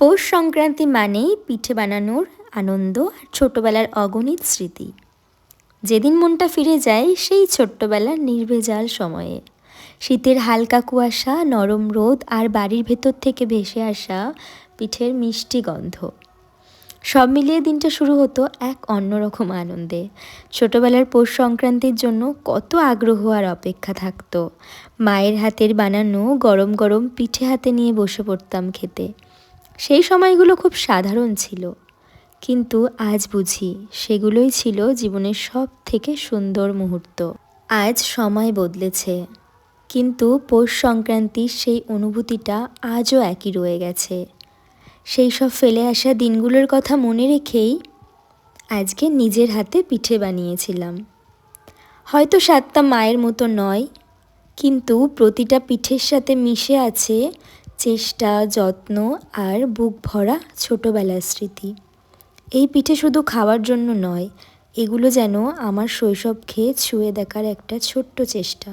পৌষ সংক্রান্তি মানেই পিঠে বানানোর আনন্দ আর ছোটোবেলার অগণিত স্মৃতি। যেদিন মনটা ফিরে যায় সেই ছোট্টবেলার নির্ভেজাল সময়ে, শীতের হালকা কুয়াশা, নরম রোদ আর বাড়ির ভেতর থেকে ভেসে আসা পিঠের মিষ্টি গন্ধ, সব মিলিয়ে দিনটা শুরু হতো এক অন্যরকম আনন্দে। ছোটবেলার পৌষ সংক্রান্তির জন্য কত আগ্রহ আর অপেক্ষা থাকতো। মায়ের হাতের বানানো গরম গরম পিঠে হাতে নিয়ে বসে পড়তাম খেতে। সেই সময়গুলো খুব সাধারণ ছিল, কিন্তু আজ বুঝি সেগুলোই ছিল জীবনের সব থেকে সুন্দর মুহূর্ত। আজ সময় বদলেছে, কিন্তু পৌষ সংক্রান্তির সেই অনুভূতিটা আজও একই রয়ে গেছে। সেই সব ফেলে আসা দিনগুলোর কথা মনে রেখেই আজকে নিজের হাতে পিঠে বানিয়েছিলাম। হয়তো স্বাদটা মায়ের মতো নয়, কিন্তু প্রতিটা পিঠের সাথে মিশে আছে চেষ্টা, যত্ন আর বুক ভরা ছোটোবেলার স্মৃতি। এই পিঠে শুধু খাওয়ার জন্য নয়, এগুলো যেন আমার শৈশবকে ছুঁয়ে দেখার একটা ছোট্ট চেষ্টা।